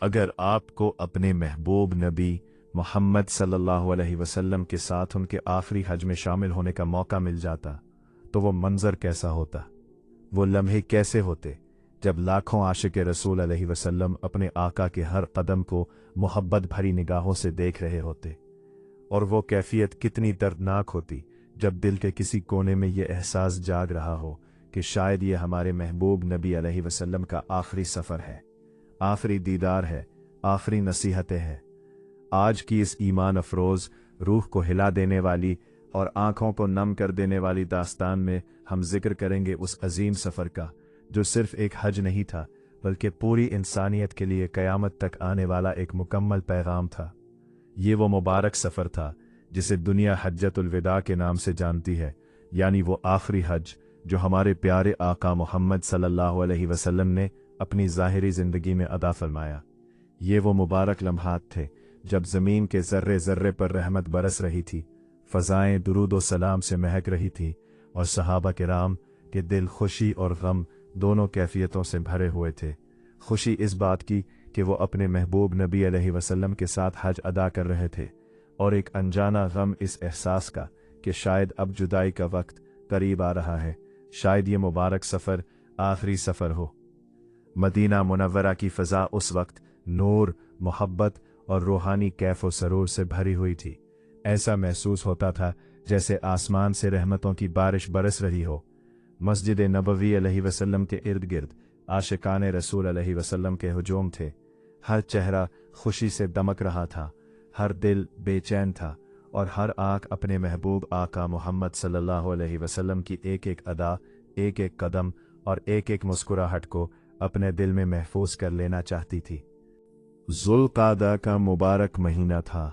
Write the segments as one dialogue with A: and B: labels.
A: अगर आपको अपने महबूब नबी मोहम्मद सल्लल्लाहु अलैहि वसल्लम के साथ उनके आखिरी हज में शामिल होने का मौका मिल जाता तो वो मंजर कैसा होता, वो लम्हे कैसे होते जब लाखों आशिक रसूल अलैहि वसल्लम अपने आका के हर कदम को मोहब्बत भरी निगाहों से देख रहे होते। और वो कैफियत कितनी दर्दनाक होती जब दिल के किसी कोने में ये एहसास जाग रहा हो कि शायद ये हमारे महबूब नबी अलैहि वसल्लम का आखिरी सफ़र है, आखिरी दीदार है, आखिरी नसीहतें हैं। आज की इस ईमान अफरोज़, रूह को हिला देने वाली और आंखों को नम कर देने वाली दास्तान में हम जिक्र करेंगे उस अजीम सफ़र का जो सिर्फ एक हज नहीं था बल्कि पूरी इंसानियत के लिए क़यामत तक आने वाला एक मुकम्मल पैगाम था। ये वो मुबारक सफ़र था जिसे दुनिया हज्जतुल विदा के नाम से जानती है, यानी वो आखिरी हज जो हमारे प्यारे आका मोहम्मद सल्लल्लाहु अलैहि वसल्लम ने अपनी ज़ाहिरी ज़िंदगी में अदा फरमाया। ये वो मुबारक लम्हात थे जब ज़मीन के ज़र्रे ज़र्रे पर रहमत बरस रही थी, फ़ज़ाएँ दुरूद व सलाम से महक रही थी और सहाबा किराम के दिल खुशी और गम दोनों कैफियतों से भरे हुए थे। खुशी इस बात की कि वो अपने महबूब नबी अलैहि वसल्लम के साथ हज अदा कर रहे थे, और एक अनजाना गम इस एहसास का कि शायद अब जुदाई का वक्त करीब आ रहा है, शायद ये मुबारक सफ़र आखिरी सफ़र हो। मदीना मुनव्वरा की फ़ज़ा उस वक्त नूर, मोहब्बत और रूहानी कैफ़ व सरूर से भरी हुई थी। ऐसा महसूस होता था जैसे आसमान से रहमतों की बारिश बरस रही हो। मस्जिद नबवी अलैहि वसल्लम के इर्द गिर्द आशिकाने रसूल अलैहि वसल्लम के हुजूम थे। हर चेहरा खुशी से दमक रहा था, हर दिल बेचैन था और हर आँख अपने महबूब आका मोहम्मद सल्लल्लाहु अलैहि वसल्लम की एक एक अदा, एक एक कदम और एक एक मुस्कुराहट को अपने दिल में महफूज कर लेना चाहती थी। ज़ुल्क़ादा का मुबारक महीना था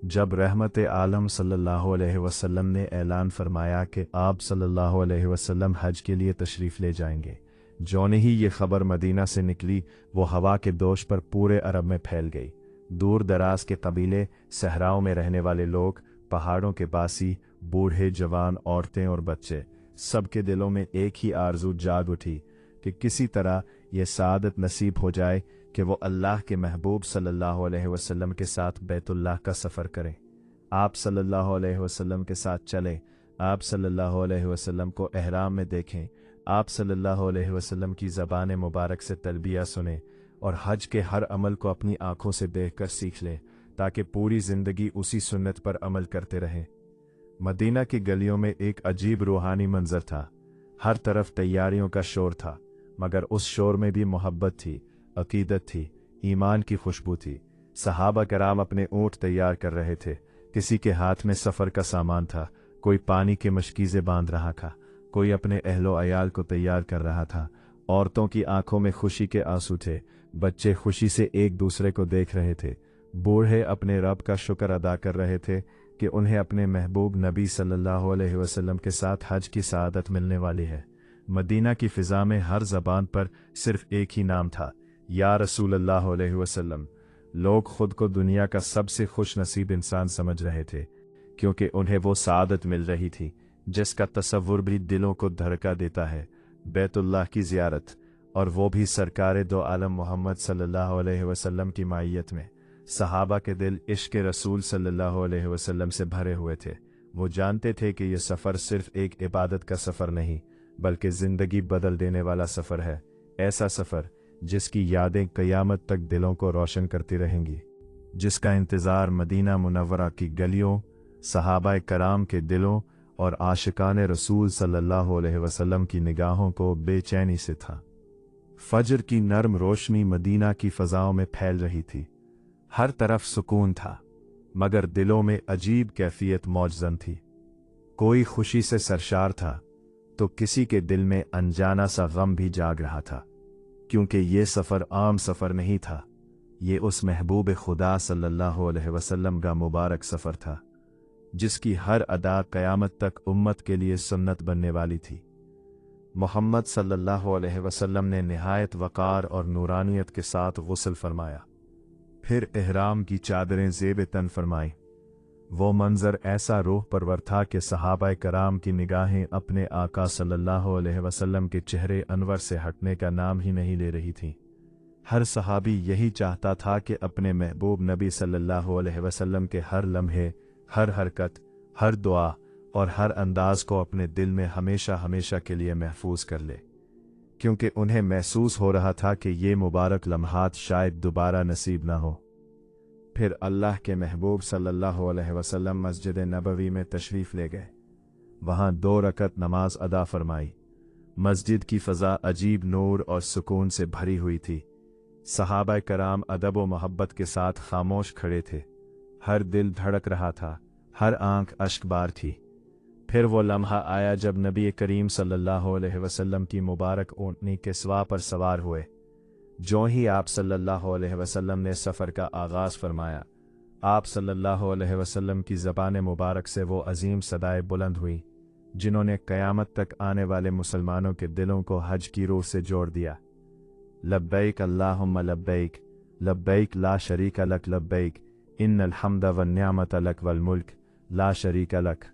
A: जब रहमत आलम सल्लल्लाहु अलैहि वसल्लम ने ऐलान फरमाया कि आप सल्लल्लाहु अलैहि वसल्लम हज के लिए तशरीफ़ ले जाएंगे। जौने ही ये खबर मदीना से निकली वो हवा के दोष पर पूरे अरब में फैल गई। दूर दराज के कबीले, सहराओं में रहने वाले लोग, पहाड़ों के बासी, बूढ़े जवान, औरतें और बच्चे, सबके दिलों में एक ही आरज़ू जाग उठी कि किसी तरह ये सादत नसीब हो जाए कि वो अल्लाह के महबूब सल्लल्लाहु अलैहि वसल्लम के साथ बैतुल्लाह का सफ़र करें, आप सल्लल्लाहु अलैहि वसल्लम के साथ चलें, आप सल्लल्लाहु अलैहि वसल्लम को एहराम में देखें, आप सल्लल्लाहु अलैहि वसल्लम की ज़बान मुबारक से तलबिया सुने और हज के हर अमल को अपनी आंखों से देखकर सीख लें ताकि पूरी ज़िंदगी उसी सुन्नत पर अमल करते रहें। मदीना की गलियों में एक अजीब रूहानी मंजर था। हर तरफ तैयारियों का शोर था, मगर उस शोर में भी मोहब्बत थी, अकीदत थी, ईमान की खुशबू थी। सहाबा कराम अपने ऊँट तैयार कर रहे थे, किसी के हाथ में सफ़र का सामान था, कोई पानी के मशकीज़े बांध रहा था, कोई अपने अहलो अयाल को तैयार कर रहा था। औरतों की आंखों में खुशी के आंसू थे, बच्चे खुशी से एक दूसरे को देख रहे थे, बूढ़े अपने रब का शुक्र अदा कर रहे थे कि उन्हें अपने महबूब नबी सल्लल्लाहु अलैहि वसल्लम के साथ हज की सआदत मिलने वाली है। मदीना की फ़िज़ा में हर ज़बान पर सिर्फ एक ही नाम था, या रसूलल्लाह अलैहि वसल्लम। लोग खुद को दुनिया का सबसे खुश नसीब इंसान समझ रहे थे, क्योंकि उन्हें वो सआदत मिल रही थी जिसका तसव्वुर भी दिलों को धड़का देता है, बैतुल्लाह की ज़ियारत, और वो भी सरकार दो आलम मोहम्मद सल्लल्लाहु अलैहि वसल्लम की माइयत में। सहाबा के दिल इश्क़ रसूल सल्लल्लाहु अलैहि वसल्लम से भरे हुए थे। वो जानते थे कि यह सफ़र सिर्फ एक इबादत का सफ़र नहीं बल्कि ज़िंदगी बदल देने वाला सफ़र है। ऐसा सफ़र जिसकी यादें क़यामत तक दिलों को रोशन करती रहेंगी, जिसका इंतज़ार मदीना मुनव्वरा की गलियों, सहाबाए कराम के दिलों और आशिकाने रसूल सल्लल्लाहु अलैहि वसल्लम की निगाहों को बेचैनी से था। फजर की नर्म रोशनी मदीना की फ़ज़ाओं में फैल रही थी। हर तरफ सुकून था, मगर दिलों में अजीब कैफियत मौजज़न थी। कोई खुशी से सरशार था तो किसी के दिल में अनजाना सा गम भी जाग रहा था, क्योंकि ये सफ़र आम सफ़र नहीं था, ये उस महबूब खुदा सल्लल्लाहु अलैहि वसल्लम का मुबारक सफ़र था जिसकी हर अदा क़यामत तक उम्मत के लिए सुन्नत बनने वाली थी। मोहम्मद सल्लल्लाहु अलैहि वसल्लम ने निहायत वक़ार और नूरानियत के साथ गुस्ल फरमाया, फिर इहराम की चादरें ज़ेब तन फरमाई। वो मंज़र ऐसा रूह परवर था कि सहाबाए कराम की निगाहें अपने आका सल्लल्लाहु अलैहि वसल्लम के चेहरे अनवर से हटने का नाम ही नहीं ले रही थीं। हर सहाबी यही चाहता था कि अपने महबूब नबी सल्लल्लाहु अलैहि वसल्लम के हर लम्हे, हर हरकत, हर दुआ और हर अंदाज को अपने दिल में हमेशा हमेशा के लिए महफूज कर ले, क्योंकि उन्हें महसूस हो रहा था कि ये मुबारक लम्हात शायद दोबारा नसीब ना हो। फिर अल्लाह के महबूब सल्लल्लाहु अलैहि वसल्लम मस्जिद नबवी में तशरीफ़ ले गए। वहाँ 2 रकत नमाज अदा फरमाई। मस्जिद की फ़ज़ा अजीब नूर और सुकून से भरी हुई थी। सहाबा कराम अदब व मोहब्बत के साथ खामोश खड़े थे। हर दिल धड़क रहा था, हर आंख अश्कबार थी। फिर वो लम्हा आया जब नबी करीम सल्लल्लाहु अलैहि वसल्लम की मुबारक ऊँटनी किस्वा पर सवार हुए। जो ही आप सल्लल्लाहु अलैहि वसल्लम ने सफ़र का आगाज़ फरमाया, आप सल्लल्लाहु अलैहि वसल्लम की ज़बान मुबारक से वो अजीम सदाएं बुलंद हुई जिन्होंने क़यामत तक आने वाले मुसलमानों के दिलों को हज की रूह से जोड़ दिया। लब्बैक अल्लाहुम्मा लब्बैक, लब्बैक ला शरीका लक लब्बैक, इन्नल हम्दा वन निअमत लक वल मुल्क ला शरीका लक।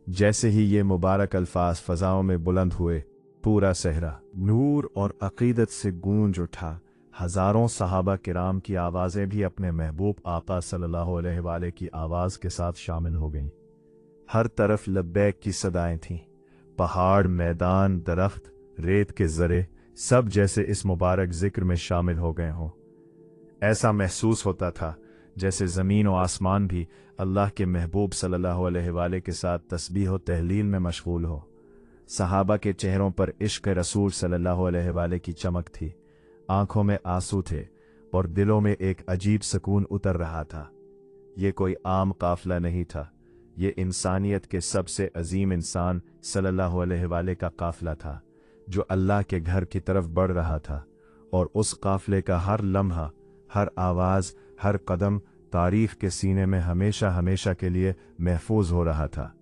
A: जैसे ही ये मुबारक अल्फाज फ़ज़ाओं में बुलंद हुए, पूरा सहरा नूर और अक़ीदत से गूंज उठा। हज़ारों सहाबा किराम की आवाज़ें भी अपने महबूब आका सल्लल्लाहु अलैहि वाले की आवाज़ के साथ शामिल हो गईं। हर तरफ लब्बैक की सदाएं थीं। पहाड़, मैदान, दरख्त, रेत के ज़रे सब जैसे इस मुबारक ज़िक्र में शामिल हो गए हों। ऐसा महसूस होता था जैसे ज़मीन और आसमान भी अल्लाह के महबूब सल्लल्लाहु अलैहि वाले के साथ तस्बीह व तहलील में मशगूल हो। सहाबा के चेहरों पर इश्क़ रसूल सल्लल्लाहु अलैहि वाले की चमक थी, आंखों में आंसू थे और दिलों में एक अजीब सुकून उतर रहा था। ये कोई आम काफ़िला नहीं था, ये इंसानियत के सबसे अजीम इंसान सल्लल्लाहु अलैहि वाले का काफ़िला था जो अल्लाह के घर की तरफ बढ़ रहा था। और उस काफ़िले का हर लम्हा, हर आवाज़, हर कदम तारीख़ के सीने में हमेशा हमेशा के लिए महफूज हो रहा था।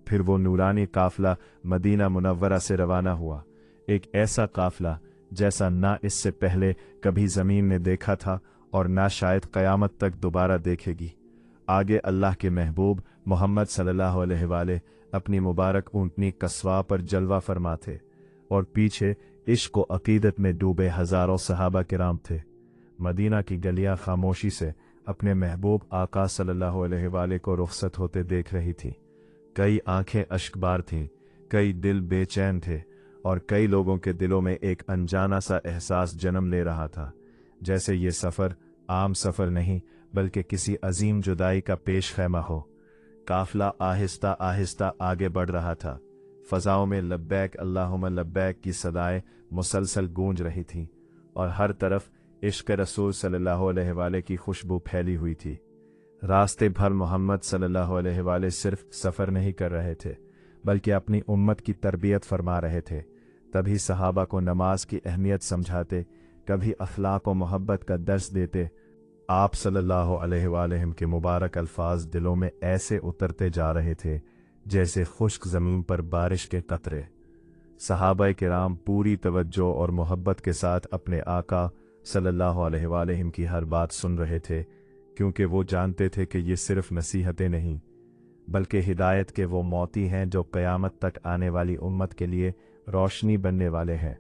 A: फिर वो नूरानी काफ़िला मदीना मुनव्वरा से रवाना हुआ, एक ऐसा काफ़िला जैसा ना इससे पहले कभी ज़मीन ने देखा था और ना शायद क़यामत तक दोबारा देखेगी। आगे अल्लाह के महबूब मोहम्मद सल्लल्लाहु अलैहि वाले अपनी मुबारक ऊँटनी कस्वा पर जलवा फरमा थे और पीछे इश्क़ व अक़ीदत में डूबे हज़ारों सहाबा किराम थे। मदीना की गलियां खामोशी से अपने महबूब आका सल्लल्लाहु अलैहि वाले को रुख़सत होते देख रही थीं। कई आंखें अश्कबार थीं, कई दिल बेचैन थे और कई लोगों के दिलों में एक अनजाना सा एहसास जन्म ले रहा था, जैसे ये सफ़र आम सफ़र नहीं बल्कि किसी अजीम जुदाई का पेश खैमा हो। काफ़िला आहिस्ता आहिस्ता आगे बढ़ रहा था। फ़ज़ाओं में लब्बैक अल्लाहुम्मा लब्बैक की सदाएं मुसलसल गूंज रही थीं और हर तरफ इश्क़ रसूल सल्लल्लाहु अलैहि वाले की खुशबू फैली हुई थी। रास्ते भर मोहम्मद सल्लल्लाहु अलैहि वाले सिर्फ सफ़र नहीं कर रहे थे बल्कि अपनी उम्मत की तरबियत फरमा रहे थे। तभी सहाबा को नमाज की अहमियत समझाते, कभी अखलाक व मोहब्बत का दर्स देते। आप सल्लल्लाहु अलैहि वसल्लम के मुबारक अल्फाज दिलों में ऐसे उतरते जा रहे थे जैसे खुश्क ज़मीन पर बारिश के कतरे। सहाबा किराम पूरी तवज्जो और मोहब्बत के साथ अपने आका सल्लल्लाहु अलैहि वसल्लम की हर बात सुन रहे थे, क्योंकि वो जानते थे कि ये सिर्फ नसीहतें नहीं बल्कि हिदायत के वो मोती हैं जो क़यामत तक आने वाली उम्मत के लिए रोशनी बनने वाले हैं।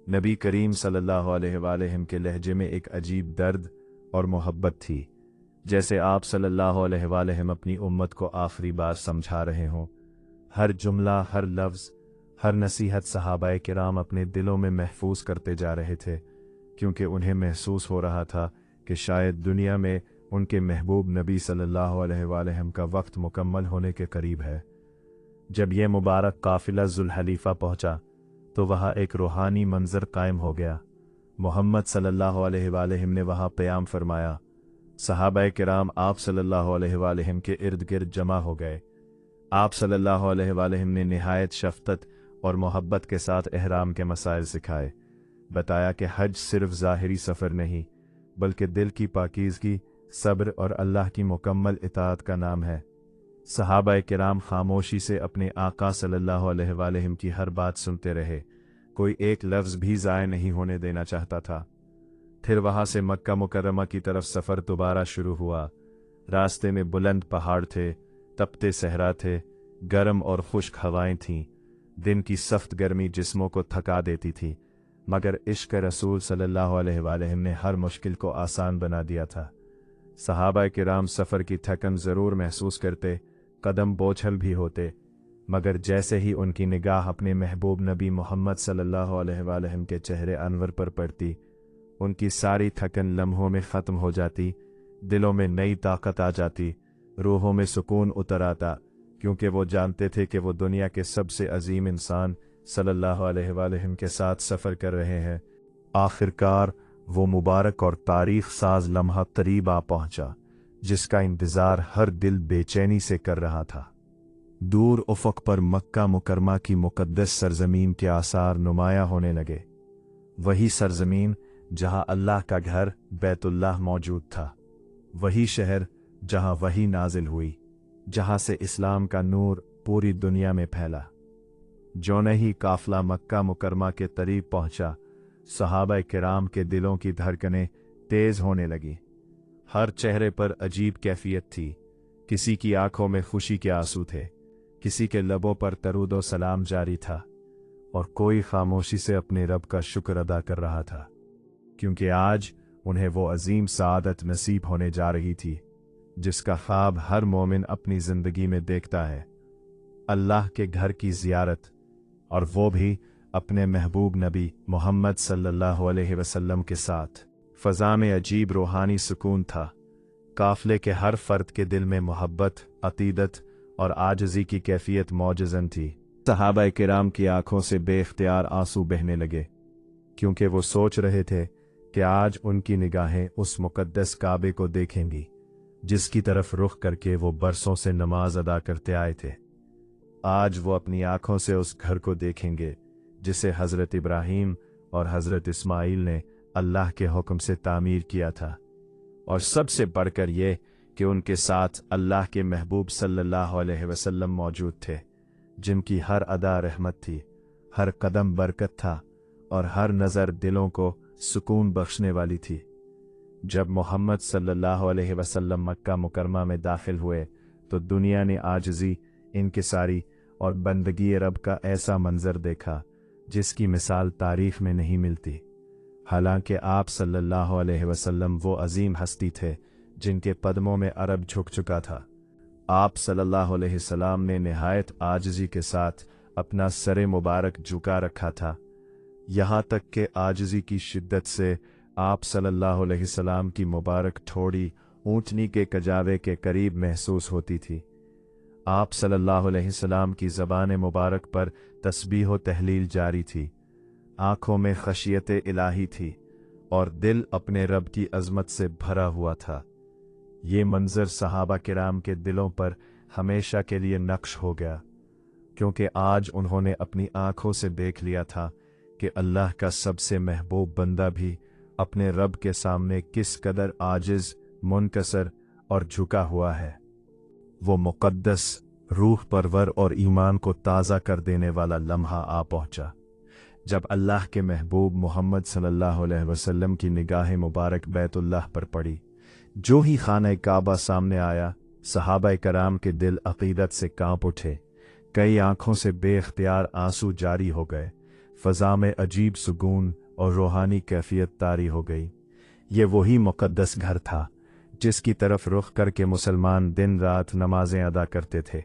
A: नबी करीम सल्लल्लाहु अलैहि वसल्लम के लहजे में एक अजीब दर्द और मोहब्बत थी, जैसे आप सल्लल्लाहु अलैहि वसल्लम अपनी उम्मत को आखिरी बार समझा रहे हों। हर जुमला, हर लफ्ज़, हर नसीहत सहाबाए किराम अपने दिलों में महफूज करते जा रहे थे, क्योंकि उन्हें महसूस हो रहा था कि शायद दुनिया में उनके महबूब नबी सल्लल्लाहु अलैहि वसल्लम का वक्त मुकम्मल होने के करीब है। जब यह मुबारक काफ़िला ज़ुल्हलीफ़ा पहुँचा तो वहाँ एक रूहानी मंजर कायम हो गया। मोहम्मद सल्लल्लाहु अलैहि वसल्लम ने वहाँ क़याम फरमाया। सहाबाए किराम आप सल्लल्लाहु अलैहि वसल्लम के इर्द गिर्द जमा हो गए। आप सल्लल्लाहु अलैहि वसल्लम ने निहायत शफ़क़त और मोहब्बत के साथ एहराम के मसाइल सिखाए। बताया कि हज सिर्फ ज़ाहिरी सफ़र नहीं बल्कि दिल की पाकीज़गी, सब्र और अल्लाह की मुकम्मल इताअत का नाम है। सहाबाए किराम खामोशी से अपने आका सल्लल्लाहु अलैहि वसल्लम की हर बात सुनते रहे, कोई एक लफ्ज़ भी ज़ाय नहीं होने देना चाहता था। फिर वहाँ से मक्का मुकर्रमा की तरफ सफ़र दोबारा शुरू हुआ। रास्ते में बुलंद पहाड़ थे, तपते सहरा थे, गर्म और खुश्क हवाएं थीं। दिन की सख्त गर्मी जिस्मों को थका देती थी, मगर इश्क रसूल सल्लल्लाहु अलैहि वसल्लम ने हर मुश्किल को आसान बना दिया था। सहाबा किराम सफ़र की थकन ज़रूर महसूस करते, कदम बोझल भी होते, मगर जैसे ही उनकी निगाह अपने महबूब नबी मोहम्मद सल्लल्लाहु अलैहि वसल्लम के चेहरे अनवर पर पड़ती, उनकी सारी थकन लम्हों में ख़त्म हो जाती, दिलों में नई ताकत आ जाती, रूहों में सुकून उतर आता, क्योंकि वो जानते थे कि वो दुनिया के सबसे अजीम इंसान सल्लल्लाहु अलैहि वसल्लम के साथ सफ़र कर रहे हैं। आखिरकार वो मुबारक और तारीख साज लम्हा करीब आ पहुंचा, जिसका इंतज़ार हर दिल बेचैनी से कर रहा था। दूर उफ़क़ पर मक्का मुकरमा की मुक़द्दस सरज़मीन के आसार नुमायां होने लगे। वही सरज़मीन जहां अल्लाह का घर बैतुल्लाह मौजूद था, वही शहर जहां वही नाजिल हुई, जहां से इस्लाम का नूर पूरी दुनिया में फैला। जो नहीं काफ़िला मक्का मुकरमा के करीब पहुंचा, सहाबा किराम के दिलों की धड़कनें तेज़ होने लगी। हर चेहरे पर अजीब कैफियत थी। किसी की आंखों में खुशी के आंसू थे, किसी के लबों पर दरूद सलाम जारी था, और कोई खामोशी से अपने रब का शुक्र अदा कर रहा था, क्योंकि आज उन्हें वो अजीम सादत नसीब होने जा रही थी जिसका ख्वाब हर मोमिन अपनी जिंदगी में देखता है। अल्लाह के घर की जियारत, और वो भी अपने महबूब नबी मोहम्मद सल्लल्लाहु अलैहि वसल्लम के साथ। फ़ज़ा में अजीब रूहानी सुकून था। काफ़िले के हर फ़र्द के दिल में मोहब्बत, अक़ीदत और आजिज़ी की कैफियत मौजज़न थी। सहाबा किराम की आंखों से बेख्तियार आंसू बहने लगे, क्योंकि वो सोच रहे थे कि आज उनकी निगाहें उस मुक़द्दस काबे को देखेंगी जिसकी तरफ रुख करके वो बरसों से नमाज अदा करते आए थे। आज वो अपनी आंखों से उस घर को देखेंगे जिसे हज़रत इब्राहीम और हज़रत इस्माइल ने अल्लाह के हुक्म से तामीर किया था, और सबसे बढ़कर ये कि उनके साथ अल्लाह के महबूब सल्लल्लाहु अलैहि वसल्लम मौजूद थे, जिनकी हर अदा रहमत थी, हर कदम बरकत था, और हर नज़र दिलों को सुकून बख्शने वाली थी। जब मोहम्मद सल्लल्लाहु अलैहि वसल्लम मक्का मुकरमा में दाखिल हुए तो दुनिया ने आजिज़ी, इनकिसारी और बंदगी रब का ऐसा मंजर देखा जिसकी मिसाल तारीख में नहीं मिलती। हालांकि आप सल्लल्लाहु अलैहि वसल्लम वो अजीम हस्ती थे जिनके कदमों में अरब झुक चुका था। आप सल्लल्लाहु अलैहि वसल्लम ने निहायत आजिज़ी के साथ अपना सरे मुबारक झुका रखा था, यहाँ तक कि आजिज़ी की शिद्दत से आप सल्लल्लाहु अलैहि वसल्लम की मुबारक ठोड़ी ऊँटनी के कजावे के करीब महसूस होती थी। आप सल्लल्लाहु अलैहि वसल्लम की ज़बान मुबारक पर तस्बीह व तहलील जारी थी, आँखों में खशियत इलाही थी, और दिल अपने रब की अज़मत से भरा हुआ था। ये मंज़र सहाबा किराम के दिलों पर हमेशा के लिए नक्श हो गया, क्योंकि आज उन्होंने अपनी आँखों से देख लिया था कि अल्लाह का सबसे महबूब बंदा भी अपने रब के सामने किस कदर आजिज़, मुनकसर और झुका हुआ है। वो मुक़द्दस, रूह परवर और ईमान को ताज़ा कर देने वाला लम्हा आ पहुँचा जब अल्लाह के महबूब मोहम्मद सल्लल्लाहु अलैहि वसल्लम की निगाह मुबारक बैतुल्लाह पर पड़ी। जो ही खाना काबा सामने आया, सहाबा कराम के दिल अक़ीदत से कांप उठे। कई आंखों से बेख्तियार आंसू जारी हो गए। फ़ज़ा में अजीब सुकून और रूहानी कैफियत तारी हो गई। ये वही मुक़द्दस घर था जिसकी तरफ रुख करके मुसलमान दिन रात नमाजें अदा करते थे।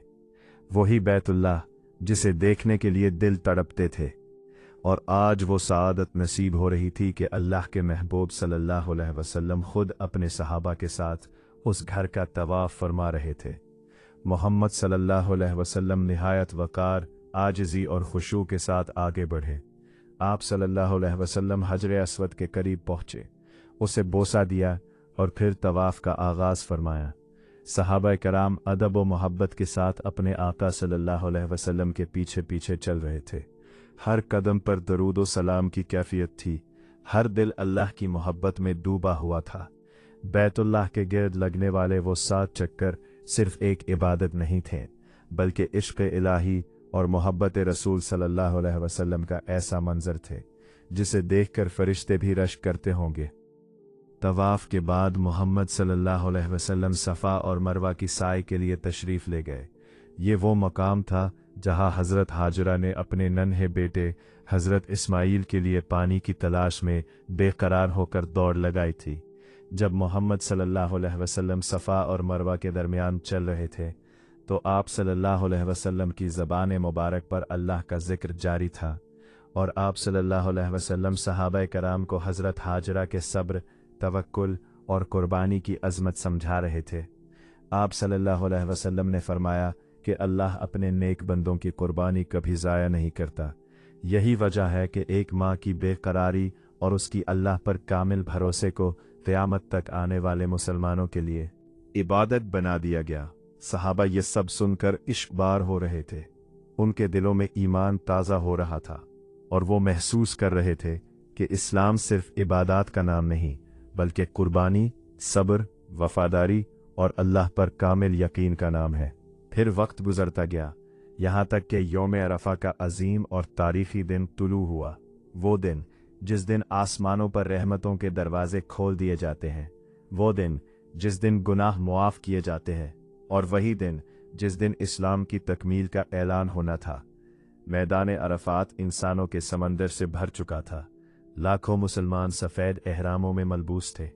A: वही बैतुल्लाह जिसे देखने के लिए दिल तड़पते थे, और आज वो सआदत नसीब हो रही थी कि अल्लाह के महबूब सल्लल्लाहु अलैहि वसल्लम खुद अपने सहाबा के साथ उस घर का तवाफ़ फरमा रहे थे। मोहम्मद सल्लल्लाहु अलैहि वसल्लम निहायत वक़ार, आजिज़ी और खुशू के साथ आगे बढ़े। आप सल्लल्लाहु अलैहि वसल्लम हजर अस्वद के करीब पहुँचे, उसे बोसा दिया और फिर तवाफ़ का आगाज़ फरमाया। सहाबा कराम अदब व मोहब्बत के साथ अपने आका सल्लल्लाहु अलैहि वसल्लम के पीछे पीछे चल रहे थे। हर कदम पर दरूद व सलाम की कैफियत थी। हर दिल अल्लाह की मोहब्बत में डूबा हुआ था। बैतुल्लाह के गिर्द लगने वाले वो 7 चक्कर सिर्फ एक इबादत नहीं थे, बल्कि इश्क़ इलाही और मोहब्बत रसूल सल्लल्लाहु अलैहि वसल्लम का ऐसा मंजर थे जिसे देखकर फरिश्ते भी रश्क करते होंगे। तवाफ़ के बाद मोहम्मद सल्लल्लाहु अलैहि वसल्लम सफ़ा और मरवा की साई के लिए तशरीफ़ ले गए। ये वो मकाम था जहां हज़रत हाजरा ने अपने नन्हे बेटे हज़रत इस्माइल के लिए पानी की तलाश में बेकरार होकर दौड़ लगाई थी। जब मोहम्मद सल्लल्लाहु अलैहि वसल्लम सफ़ा और मरवा के दरमियान चल रहे थे तो आप सल्लल्लाहु अलैहि वसल्लम की ज़बान मुबारक पर अल्लाह का ज़िक्र जारी था, और आप सल्लल्लाहु अलैहि वसल्लम सहाबा कराम को हज़रत हाजरा के सब्र, तवक्कुल और कुर्बानी की अज़मत समझा रहे थे। आप सल्लल्लाहु अलैहि वसल्लम ने फरमाया कि अल्लाह अपने नेक बंदों की कुर्बानी कभी ज़ाया नहीं करता। यही वजह है कि एक माँ की बेकरारी और उसकी अल्लाह पर कामिल भरोसे को क़यामत तक आने वाले मुसलमानों के लिए इबादत बना दिया गया। सहाबा ये सब सुनकर इश्क़बार हो रहे थे। उनके दिलों में ईमान ताज़ा हो रहा था और वो महसूस कर रहे थे कि इस्लाम सिर्फ इबादत का नाम नहीं बल्कि कुर्बानी, सब्र, वफ़ादारी और अल्लाह पर कामिल यकीन का नाम है। फिर वक्त गुजरता गया, यहाँ तक कि यौम अरफा का अजीम और तारीख़ी दिन तुलू हुआ। वो दिन जिस दिन आसमानों पर रहमतों के दरवाजे खोल दिए जाते हैं, वो दिन जिस दिन गुनाह मुआफ़ किए जाते हैं, और वही दिन जिस दिन इस्लाम की तकमील का ऐलान होना था। मैदान अरफात इंसानों के समंदर से भर चुका था। लाखों मुसलमान सफ़ेद एहरामों में मलबूस थे।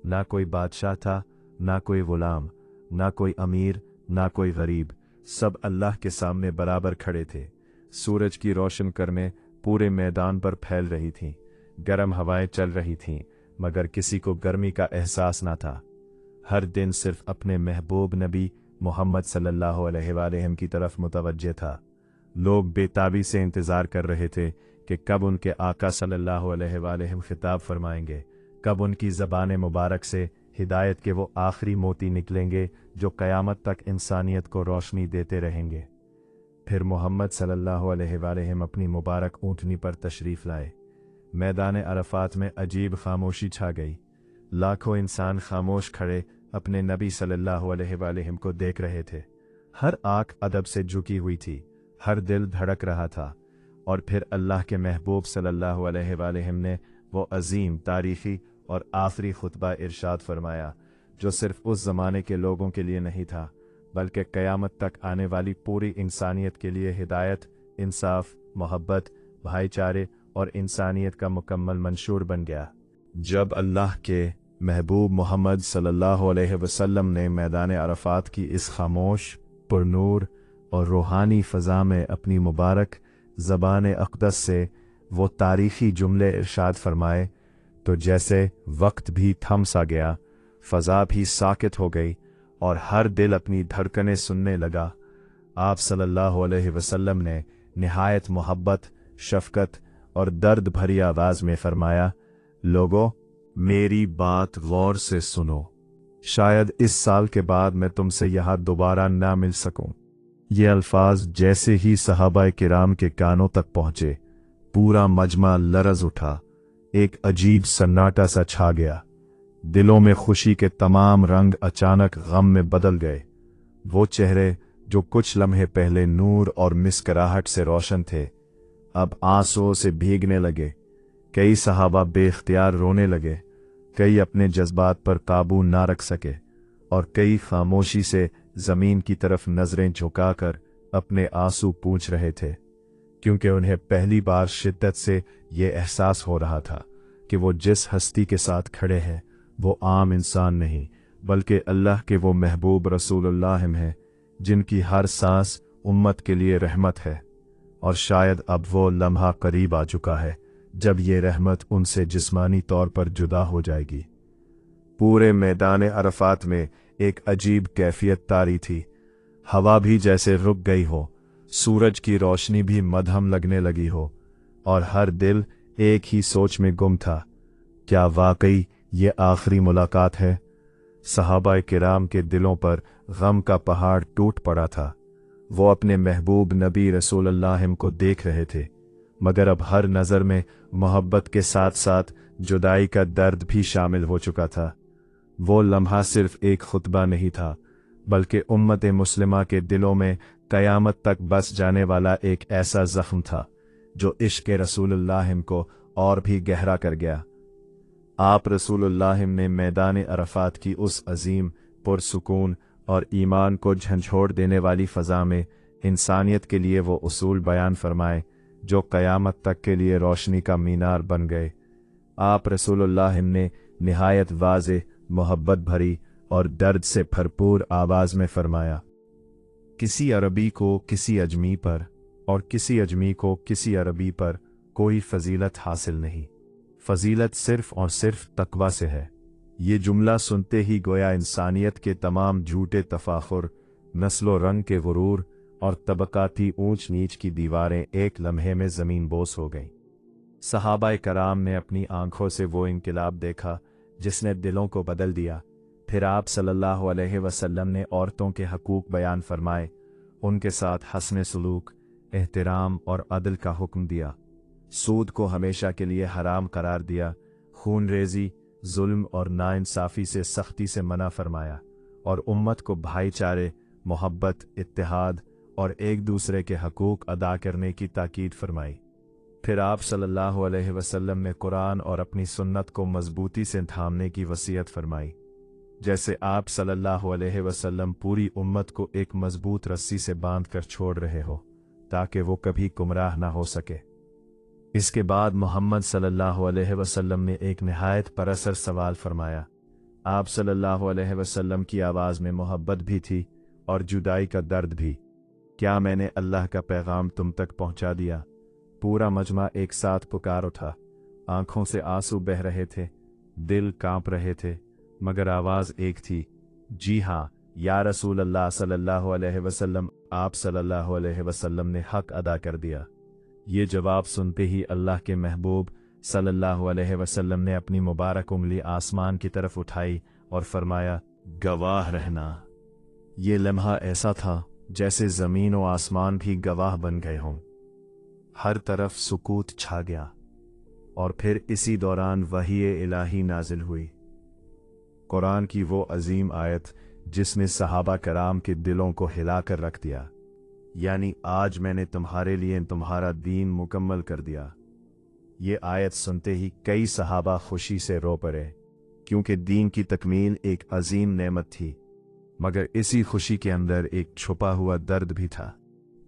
A: ना कोई बादशाह था, ना कोई गुलाम, ना कोई अमीर, ना कोई गरीब, सब अल्लाह के सामने बराबर खड़े थे। सूरज की रोशन करने पूरे मैदान पर फैल रही थीं। गर्म हवाएं चल रही थीं, मगर किसी को गर्मी का एहसास ना था। हर दिन सिर्फ अपने महबूब नबी मोहम्मद सल्लल्लाहु अलैहि वसल्लम की तरफ मुतवज्जे था। लोग बेताबी से इंतज़ार कर रहे थे कि कब उनके आका सल्लल्लाहु अलैहि वसल्लम खिताब फरमाएंगे, कब उनकी ज़बान मुबारक से हिदायत के वो आखिरी मोती निकलेंगे जो क़यामत तक इंसानियत को रोशनी देते रहेंगे। फिर मोहम्मद सल्लल्लाहु अलैहि वसल्लम अपनी मुबारक ऊँटनी पर तशरीफ़ लाए। मैदान अरफात में अजीब खामोशी छा गई। लाखों इंसान खामोश खड़े अपने नबी सल्लल्लाहु अलैहि वसल्लम को देख रहे थे। हर आँख अदब से झुकी हुई थी, हर दिल धड़क रहा था। और फिर अल्लाह के महबूब सल्लल्लाहु अलैहि वसल्लम ने वो अजीम, तारीख़ी और आखिरी खुतबा इरशाद फरमाया जो सिर्फ उस ज़माने के लोगों के लिए नहीं था बल्कि क़यामत तक आने वाली पूरी इंसानियत के लिए हिदायत, इंसाफ, मोहब्बत, भाईचारे और इंसानियत का मुकम्मल मंशूर बन गया। जब अल्लाह के महबूब मोहम्मद सल्लल्लाहु अलैहि वसल्लम ने मैदान अरफात की इस खामोश, पुरनूर और रूहानी फ़ज़ा में अपनी मुबारक ज़बान अक़दस से वो तारीख़ी जुमले इरशाद फरमाए तो जैसे वक्त भी थम सा गया, फ़ज़ा भी साकित हो गई और हर दिल अपनी धड़कनें सुनने लगा। आप सल्लल्लाहु अलैहि वसल्लम ने निहायत मोहब्बत, शफ़क़त और दर्द भरी आवाज़ में फरमाया, लोगों, मेरी बात गौर से सुनो। शायद इस साल के बाद मैं तुमसे यहाँ दोबारा ना मिल सकूं। ये अल्फाज जैसे ही सहाबा किराम के कानों तक पहुँचे, पूरा मजमा लरज़ उठा। एक अजीब सन्नाटा सा छा गया। दिलों में खुशी के तमाम रंग अचानक गम में बदल गए। वो चेहरे जो कुछ लम्हे पहले नूर और मुस्कुराहट से रोशन थे, अब आंसुओं से भीगने लगे। कई सहाबा बेख्तियार रोने लगे, कई अपने जज्बात पर काबू ना रख सके और कई खामोशी से ज़मीन की तरफ नज़रें झुकाकर अपने आंसू पूंछ रहे थे, क्योंकि उन्हें पहली बार शिद्दत से ये एहसास हो रहा था कि वो जिस हस्ती के साथ खड़े हैं वो आम इंसान नहीं बल्कि अल्लाह के वो महबूब रसूलुल्लाह हैं जिनकी हर सांस उम्मत के लिए रहमत है। और शायद अब वो लम्हा करीब आ चुका है जब ये रहमत उनसे जिस्मानी तौर पर जुदा हो जाएगी। पूरे मैदान अरफात में एक अजीब कैफियत तारी थी। हवा भी जैसे रुक गई हो, सूरज की रोशनी भी मद्धम लगने लगी हो, और हर दिल एक ही सोच में गुम था, क्या वाकई ये आखिरी मुलाकात है? सहाबा किराम के दिलों पर गम का पहाड़ टूट पड़ा था। वो अपने महबूब नबी रसूलुल्लाह को देख रहे थे, मगर अब हर नज़र में मोहब्बत के साथ साथ जुदाई का दर्द भी शामिल हो चुका था। वो लम्हा सिर्फ एक खुतबा नहीं था बल्कि उम्मत मुस्लिमा के दिलों में क़यामत तक बस जाने वाला एक ऐसा ज़ख्म था जो इश्क़ रसूलुल्लाह को और भी गहरा कर गया। आप रसूलुल्लाह ने मैदान अरफात की उस अजीम, पुरसुकून और ईमान को झंझोड़ देने वाली फ़ज़ा में इंसानियत के लिए वो उसूल बयान फरमाए जो क़यामत तक के लिए रोशनी का मीनार बन गए। आप रसूलुल्लाह ने निहायत वाज़ेह, मोहब्बत भरी और दर्द से भरपूर आवाज़ में फरमाया, किसी अरबी को किसी अजमी पर और किसी अजमी को किसी अरबी पर कोई फजीलत हासिल नहीं, फजीलत सिर्फ और सिर्फ तकवा से है। ये जुमला सुनते ही गोया इंसानियत के तमाम झूठे तफाखुर, नस्लो रंग के गुरूर और तबकाती ऊंच नीच की दीवारें एक लम्हे में ज़मीन बोस हो गईं। सहाबाए कराम ने अपनी आंखों से वो इनकलाब देखा जिसने दिलों को बदल दिया। फिर आप सल्लल्लाहु अलैहि वसल्लम ने औरतों के हकूक़ बयान फरमाए, उनके साथ हस्न सलूक, एहतराम और अदल का हुक्म दिया, सूद को हमेशा के लिए हराम करार दिया, खून रेजी, जुल्म और नाइंसाफ़ी से सख्ती से मना फरमाया और उम्मत को भाईचारे, मोहब्बत, इत्तेहाद और एक दूसरे के हकूक़ अदा करने की ताकीद फरमाई। फिर आप सल्लल्लाहु अलैहि वसल्लम ने कुरान और अपनी सुन्नत को मजबूती से थामने की वसीयत फरमाई, जैसे आप सल्लल्लाहु अलैहि वसल्लम पूरी उम्मत को एक मजबूत रस्सी से बांध कर छोड़ रहे हो ताकि वो कभी गुमराह ना हो सके। इसके बाद मोहम्मद सल्लल्लाहु अलैहि वसल्लम ने एक निहायत परअसर सवाल फरमाया। आप सल्लल्लाहु अलैहि वसल्लम की आवाज़ में मोहब्बत भी थी और जुदाई का दर्द भी। क्या मैंने अल्लाह का पैगाम तुम तक पहुंचा दिया? पूरा मजमा एक साथ पुकार उठा, आंखों से आंसू बह रहे थे, दिल कांप रहे थे, मगर आवाज़ एक थी, जी हाँ या रसूल अल्लाह सल्लल्लाहु अलैहि वसल्लम। आप सल्लल्लाहु अलैहि वसल्लम ने हक अदा कर दिया। ये जवाब सुनते ही अल्लाह के महबूब सल्लल्लाहु अलैहि वसल्लम ने अपनी मुबारक उंगली आसमान की तरफ उठाई और फरमाया, गवाह रहना। ये लम्हा ऐसा था जैसे ज़मीन और आसमान भी गवाह बन गए हों। हर तरफ सुकूत छा गया और फिर इसी दौरान वही इलाही नाजिल हुई, कुरान की वो अजीम आयत जिसने सहाबा कराम के दिलों को हिलाकर रख दिया, यानी आज मैंने तुम्हारे लिए तुम्हारा दीन मुकम्मल कर दिया। ये आयत सुनते ही कई सहाबा खुशी से रो पड़े, क्योंकि दीन की तकमील एक अजीम नेमत थी। मगर इसी खुशी के अंदर एक छुपा हुआ दर्द भी था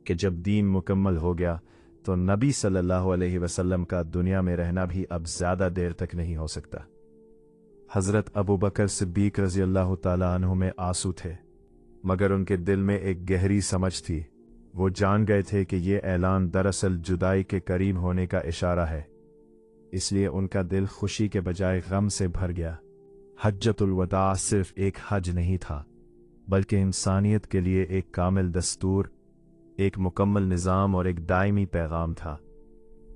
A: कि जब दीन मुकम्मल हो गया तो नबी सल्लल्लाहु अलैहि वसल्लम का दुनिया में रहना भी अब ज़्यादा देर तक नहीं हो सकता। हज़रत अबू बकर सिद्दीक़ रज़ी अल्लाह ताला अन्हु में आंसू थे, मगर उनके दिल में एक गहरी समझ थी। वो जान गए थे कि ये ऐलान दरअसल जुदाई के करीब होने का इशारा है, इसलिए उनका दिल खुशी के बजाय गम से भर गया। हज्जतुल वदा सिर्फ एक हज नहीं था, बल्कि इंसानियत के लिए एक कामिल दस्तूर, एक मुकम्मल निज़ाम और एक दायमी पैगाम था।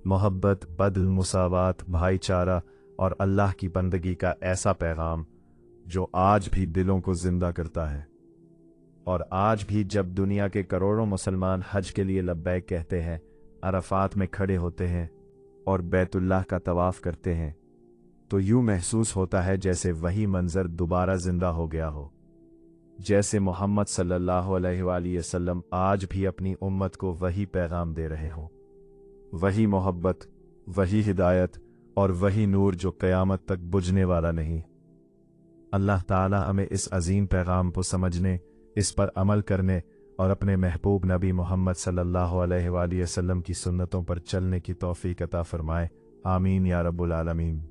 A: मोहब्बत, बदल, मुसावात, भाईचारा और अल्लाह की बंदगी का ऐसा पैगाम जो आज भी दिलों को जिंदा करता है। और आज भी जब दुनिया के करोड़ों मुसलमान हज के लिए लब्बैक कहते हैं, अरफात में खड़े होते हैं और बैतुल्लाह का तवाफ करते हैं, तो यूं महसूस होता है जैसे वही मंजर दोबारा जिंदा हो गया हो, जैसे मोहम्मद सल्लल्लाहु अलैहि वसल्लम आज भी अपनी उम्मत को वही पैगाम दे रहे हों। वही मोहब्बत, वही हिदायत और वही नूर जो क़यामत तक बुझने वाला नहीं। अल्लाह ताला हमें इस अजीम पैगाम को समझने, इस पर अमल करने और अपने महबूब नबी मोहम्मद सल्लल्लाहु अलैहि वसल्लम की सुन्नतों पर चलने की तौफीक अता फरमाए। आमीन या रब्बुल आलमीन।